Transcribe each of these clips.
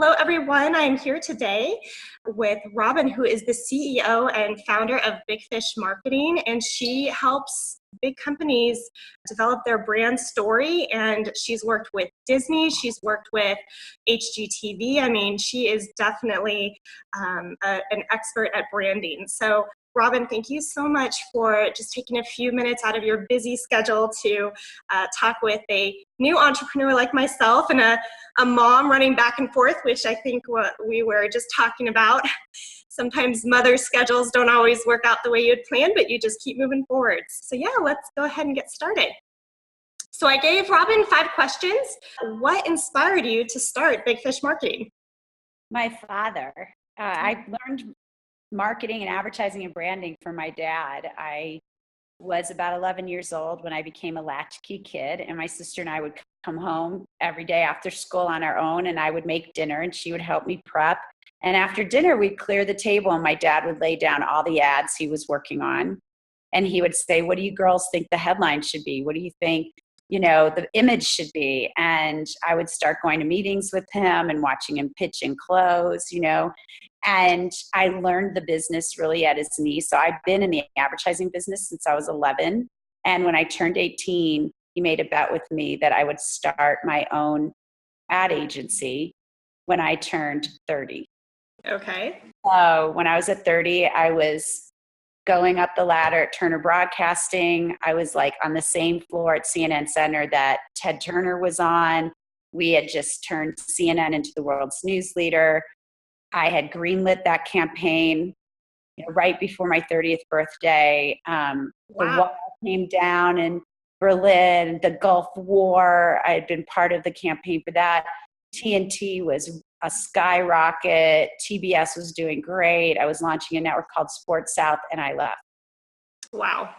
Hello, everyone. I'm here today with Robin, who is the CEO and founder of Big Fish Marketing, and she helps big companies develop their brand story. And she's worked with Disney, she's worked with HGTV. I mean, she is definitely an expert at branding. So Robin, thank you so much for just taking a few minutes out of your busy schedule to talk with a new entrepreneur like myself and a mom running back and forth, which I think what we were just talking about. Sometimes mother schedules don't always work out the way you'd planned, but you just keep moving forward. So yeah, let's go ahead and get started. So I gave Robin 5 questions. What inspired you to start Big Fish Marketing? My father. I learned marketing and advertising and branding from my dad. I was about 11 years old when I became a latchkey kid, and my sister and I would come home every day after school on our own, and I would make dinner and she would help me prep. And after dinner, we'd clear the table and my dad would lay down all the ads he was working on. And he would say, "What do you girls think the headline should be? What do you think, the image should be?" And I would start going to meetings with him and watching him pitch and close, and I learned the business really at his knees. So I've been in the advertising business since I was 11. And when I turned 18, he made a bet with me that I would start my own ad agency when I turned 30. Okay. So when I was at 30, I was going up the ladder at Turner Broadcasting. I was like on the same floor at CNN Center that Ted Turner was on. We had just turned CNN into the world's news leader. I had greenlit that campaign right before my 30th birthday. The wall came down in Berlin, the Gulf War. I had been part of the campaign for that. TNT was a skyrocket. TBS was doing great. I was launching a network called Sports South, and I left. Wow.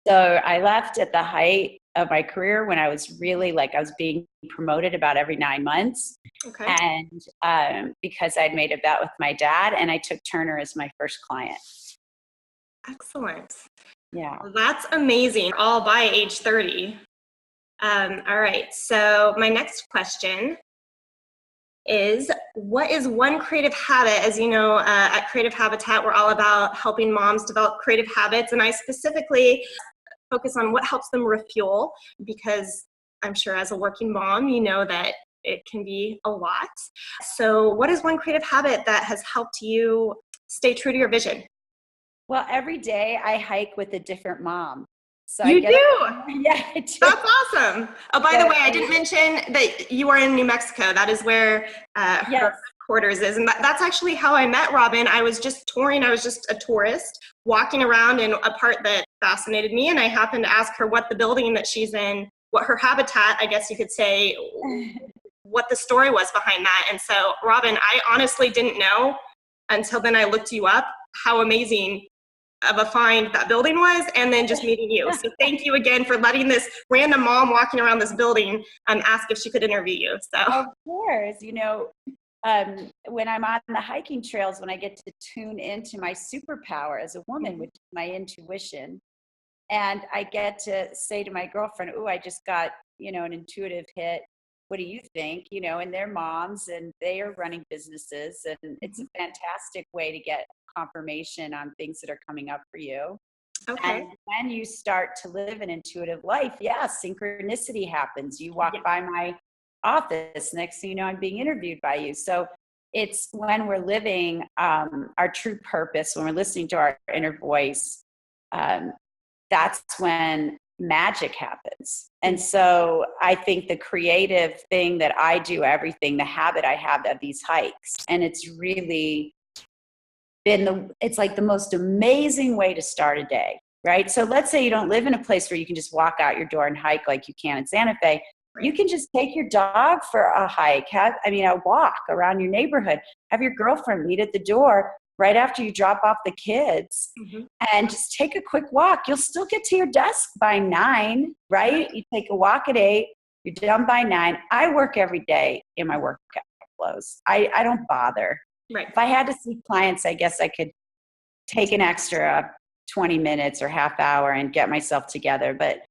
So I left at the height of my career when I was really I was being promoted about every 9 months. Okay. And because I'd made a bet with my dad, and I took Turner as my first client. Excellent. Yeah. Well, that's amazing. All by age 30. All right. So my next question is, what is one creative habit? As you know, at Creative Habitat, we're all about helping moms develop creative habits. And I specifically focus on what helps them refuel, because I'm sure as a working mom, you know that it can be a lot. So what is one creative habit that has helped you stay true to your vision? Well, every day I hike with a different mom. So you do? Yeah, I do. That's awesome. Oh, by the way, I didn't mention that you are in New Mexico. That is where her headquarters is. And that's actually how I met Robin. I was just touring. I was just a tourist walking around in a part that fascinated me. And I happened to ask her what the building that she's in, what her habitat, I guess you could say, what the story was behind that. And so, Robin, I honestly didn't know until then I looked you up how amazing of a find that building was, and then just meeting you. So thank you again for letting this random mom walking around this building ask if she could interview you. So of course, when I'm on the hiking trails, when I get to tune into my superpower as a woman, which is my intuition, and I get to say to my girlfriend, "Oh, I just got an intuitive hit. What do you think?" And they're moms and they are running businesses, and it's a fantastic way to get confirmation on things that are coming up for you. Okay. And when you start to live an intuitive life, synchronicity happens. You walk by my office, next thing you know, I'm being interviewed by you. So it's when we're living our true purpose, when we're listening to our inner voice, that's when magic happens. And so I think the creative thing that I do, the habit I have of these hikes, and it's really it's like the most amazing way to start a day, right? So let's say you don't live in a place where you can just walk out your door and hike like you can in Santa Fe. Right. You can just take your dog for a hike, a walk around your neighborhood, have your girlfriend meet at the door right after you drop off the kids, and just take a quick walk. You'll still get to your desk by 9, right? You take a walk at 8, you're done by 9. I work every day in my workout clothes. I don't bother. Right. If I had to see clients, I guess I could take an extra 20 minutes or half hour and get myself together. But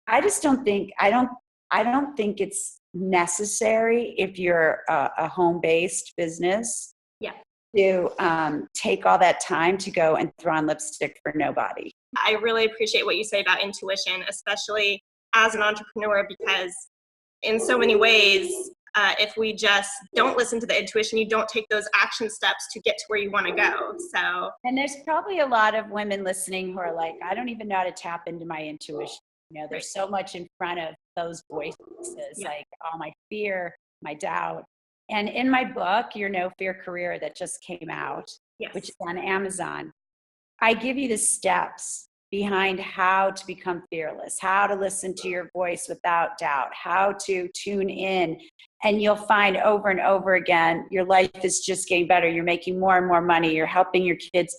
I just don't think, I don't think it's necessary if you're a home-based business. Yeah. To take all that time to go and throw on lipstick for nobody. I really appreciate what you say about intuition, especially as an entrepreneur, because in so many ways, if we just don't listen to the intuition, you don't take those action steps to get to where you want to go. So, and there's probably a lot of women listening who are like, I don't even know how to tap into my intuition. You know, there's so much in front of those voices, like all my fear, my doubt. And in my book, Your No Fear Career, that just came out, which is on Amazon, I give you the steps behind how to become fearless, how to listen to your voice without doubt, how to tune in. And you'll find over and over again, your life is just getting better. You're making more and more money. You're helping your kids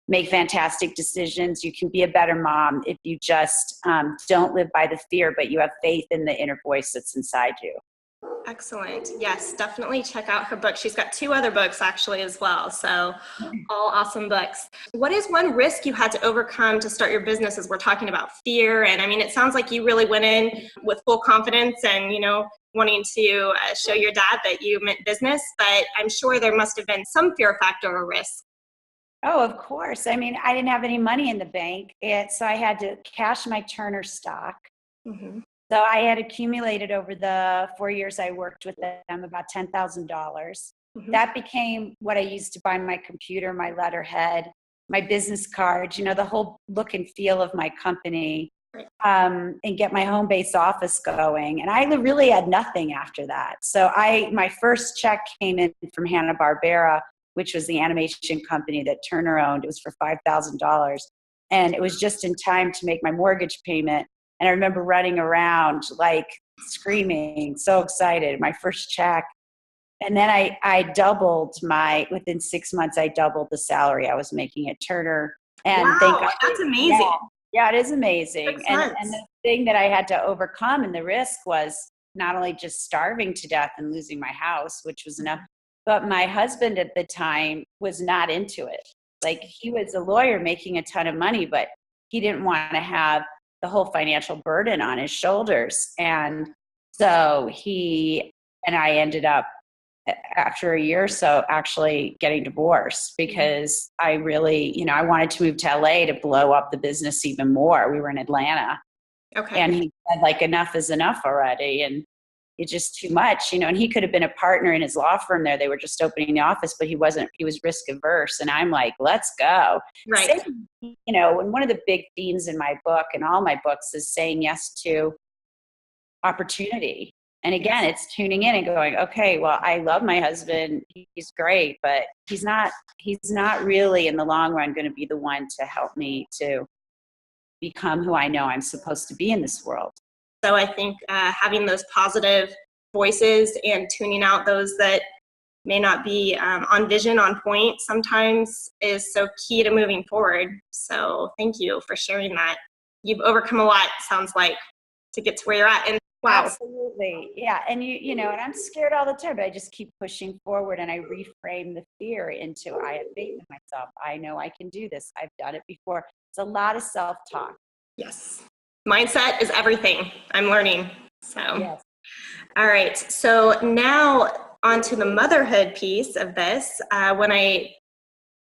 make fantastic decisions. You can be a better mom if you just don't live by the fear, but you have faith in the inner voice that's inside you. Excellent. Yes, definitely check out her book. She's got 2 other books actually as well. So all awesome books. What is one risk you had to overcome to start your business, as we're talking about fear? And I mean, it sounds like you really went in with full confidence and, wanting to show your dad that you meant business, but I'm sure there must have been some fear factor or risk. Oh, of course. I mean, I didn't have any money in the bank, so I had to cash my Turner stock. Mm-hmm. So I had accumulated over the 4 years I worked with them about $10,000. Mm-hmm. That became what I used to buy my computer, my letterhead, my business cards, the whole look and feel of my company, and get my home-based office going. And I really had nothing after that. So my first check came in from Hanna-Barbera, which was the animation company that Turner owned. It was for $5,000. And it was just in time to make my mortgage payment. And I remember running around like screaming, so excited, my first check. And then I doubled within 6 months, I doubled the salary I was making at Turner. And wow, that's amazing. Yeah, it is amazing. And the thing that I had to overcome and the risk was not only just starving to death and losing my house, which was enough, but my husband at the time was not into it. Like, he was a lawyer making a ton of money, but he didn't want to have the whole financial burden on his shoulders. And so he and I ended up, after a year or so, actually getting divorced because I really, I wanted to move to LA to blow up the business even more. We were in Atlanta. Okay. And he said, like, enough is enough already. And it's just too much, and he could have been a partner in his law firm there. They were just opening the office, but he wasn't. He was risk averse. And I'm like, let's go. Right. And one of the big themes in my book and all my books is saying yes to opportunity. And again, it's tuning in and going, okay, well, I love my husband. He's great, but he's not really in the long run going to be the one to help me to become who I know I'm supposed to be in this world. So I think having those positive voices and tuning out those that may not be on vision, on point, sometimes is so key to moving forward. So thank you for sharing that. You've overcome a lot, sounds like, to get to where you're at. And wow. Absolutely. Yeah. And and I'm scared all the time, but I just keep pushing forward and I reframe the fear into, I have faith in myself. I know I can do this. I've done it before. It's a lot of self-talk. Yes. Mindset is everything, I'm learning. So, yes. All right. So now onto the motherhood piece of this. When I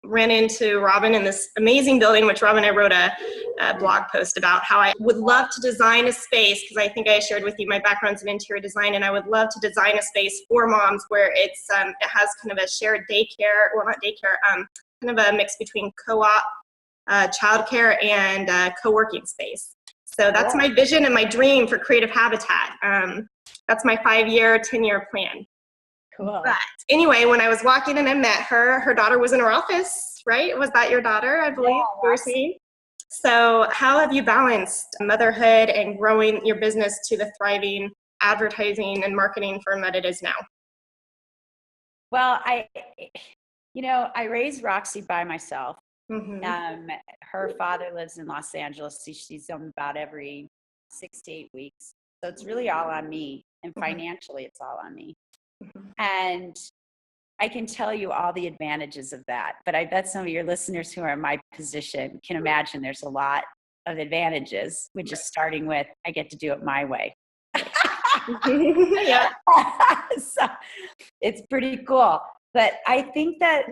ran into Robin in this amazing building, which Robin and I wrote a blog post about how I would love to design a space, because I think I shared with you my background's in interior design, and I would love to design a space for moms where it has kind of a shared daycare, well, not daycare, kind of a mix between co-op, childcare, and co-working space. So that's my vision and my dream for Creative Habitat. That's my 5-year, 10-year plan. Cool. But anyway, when I was walking and I met her daughter was in her office, right? Was that your daughter, I believe you were saying? So how have you balanced motherhood and growing your business to the thriving advertising and marketing firm that it is now? Well, I raised Roxy by myself. Mm-hmm. Her father lives in Los Angeles. She's home about every 6 to 8 weeks. So it's really all on me. And financially, it's all on me. Mm-hmm. And I can tell you all the advantages of that. But I bet some of your listeners who are in my position can imagine there's a lot of advantages, which is starting with, I get to do it my way. Yeah. So it's pretty cool. But I think that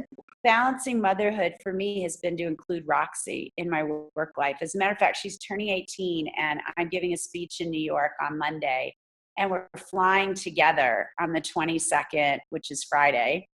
balancing motherhood for me has been to include Roxy in my work life. As a matter of fact, she's turning 18 and I'm giving a speech in New York on Monday. And we're flying together on the 22nd, which is Friday,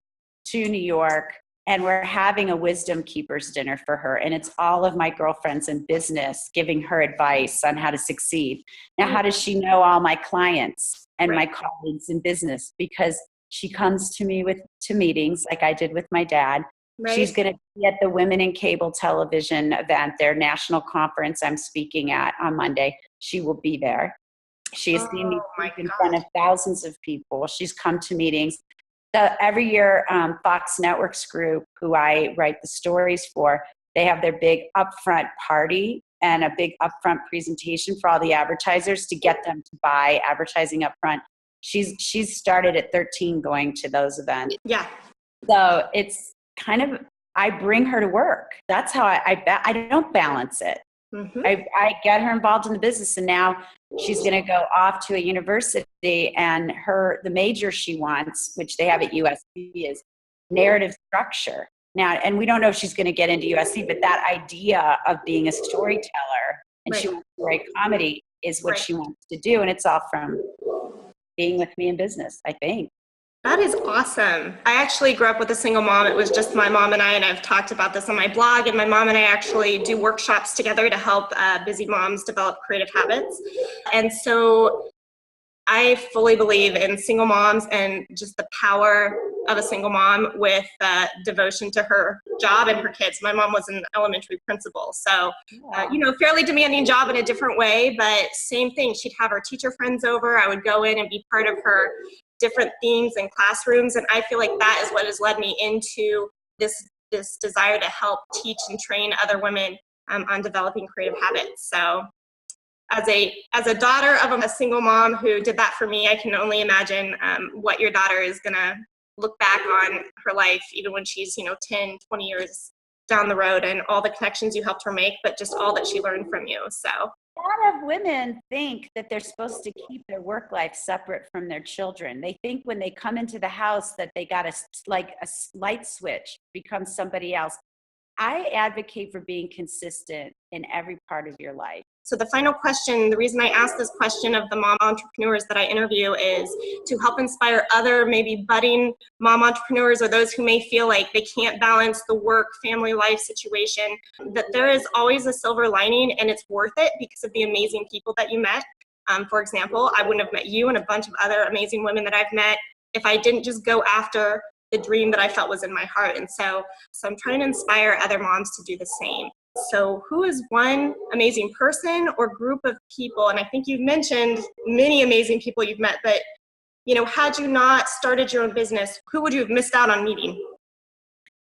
to New York. And we're having a wisdom keepers dinner for her. And it's all of my girlfriends in business giving her advice on how to succeed. Now, how does she know all my clients and my colleagues in business? Because she comes to me to meetings like I did with my dad. Right. She's going to be at the Women in Cable Television event, their national conference I'm speaking at on Monday. She will be there. She has seen me speak in front of thousands of people. She's come to meetings. Every year, Fox Networks Group, who I write the stories for, they have their big upfront party and a big upfront presentation for all the advertisers to get them to buy advertising upfront. She's started at 13 going to those events. Yeah. So it's kind of, I bring her to work. That's how I don't balance it. Mm-hmm. I get her involved in the business, and now she's going to go off to a university, and the major she wants, which they have at USC, is narrative structure. Now, and we don't know if she's going to get into USC, but that idea of being a storyteller and she wants to write comedy is what she wants to do. And it's all from being with me in business, I think. That is awesome. I actually grew up with a single mom. It was just my mom and I've talked about this on my blog, and my mom and I actually do workshops together to help busy moms develop creative habits. And so I fully believe in single moms and just the power of a single mom with devotion to her job and her kids. My mom was an elementary principal, so fairly demanding job in a different way, but same thing. She'd have her teacher friends over. I would go in and be part of her different themes and classrooms, and I feel like that is what has led me into this desire to help teach and train other women on developing creative habits. So as a daughter of a single mom who did that for me, I can only imagine what your daughter is gonna look back on her life, even when she's 10, 20 years down the road, and all the connections you helped her make, but just all that she learned from you. So a lot of women think that they're supposed to keep their work life separate from their children. They think when they come into the house that they got a light switch, become somebody else. I advocate for being consistent in every part of your life. So the final question, the reason I asked this question of the mom entrepreneurs that I interview is to help inspire other maybe budding mom entrepreneurs or those who may feel like they can't balance the work, family life situation, that there is always a silver lining and it's worth it because of the amazing people that you met. For example, I wouldn't have met you and a bunch of other amazing women that I've met if I didn't just go after the dream that I felt was in my heart. And so I'm trying to inspire other moms to do the same. So who is one amazing person or group of people? And I think you've mentioned many amazing people you've met, but had you not started your own business, who would you have missed out on meeting?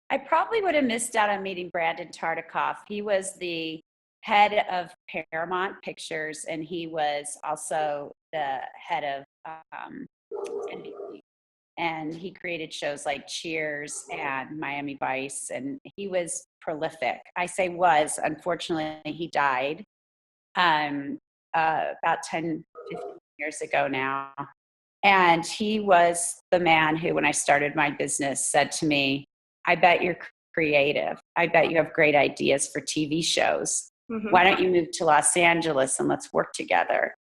I probably would have missed out on meeting Brandon Tartikoff. He was the head of Paramount Pictures, and he was also the head of NBC. And he created shows like Cheers and Miami Vice, and he was prolific. I say was, unfortunately, he died about 10, 15 years ago now. And he was the man who, when I started my business, said to me, I bet you're creative. I bet you have great ideas for TV shows. Mm-hmm. Why don't you move to Los Angeles and let's work together?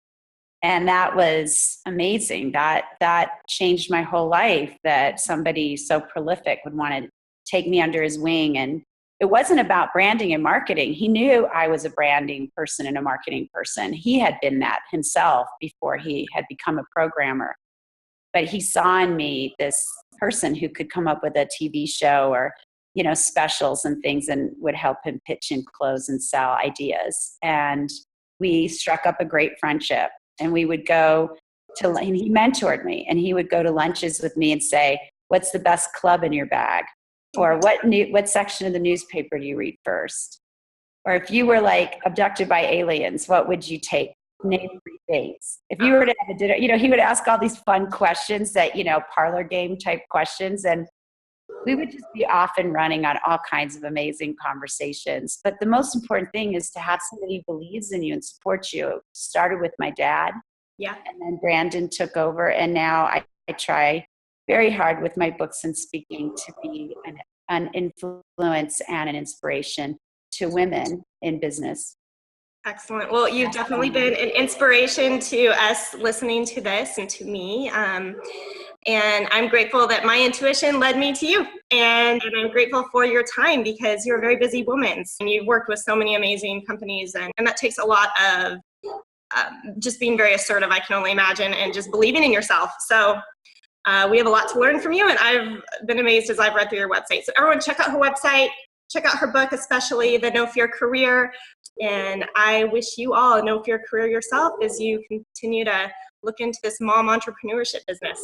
And that was amazing. That changed my whole life, that somebody so prolific would want to take me under his wing. And it wasn't about branding and marketing. He knew I was a branding person and a marketing person. He had been that himself before he had become a programmer. But he saw in me this person who could come up with a TV show or, specials and things, and would help him pitch and close and sell ideas. And we struck up a great friendship. And we would go to, and he mentored me, and he would go to lunches with me and say, what's the best club in your bag? Or what section of the newspaper do you read first? Or if you were like abducted by aliens, what would you take? Name 3 dates. If you were to have a dinner, he would ask all these fun questions that, parlor game type questions. And we would just be off and running on all kinds of amazing conversations. But the most important thing is to have somebody who believes in you and supports you. Started with my dad. Yeah. And then Brandon took over, and now I try very hard with my books and speaking to be an influence and an inspiration to women in business. Excellent. Well, you've definitely been an inspiration to us listening to this and to me. And I'm grateful that my intuition led me to you. And I'm grateful for your time because you're a very busy woman and you've worked with so many amazing companies. And that takes a lot of just being very assertive, I can only imagine, and just believing in yourself. So we have a lot to learn from you. And I've been amazed as I've read through your website. So everyone check out her website. Check out her book, especially The No Fear Career. And I wish you all a no fear career yourself as you continue to look into this mom entrepreneurship business.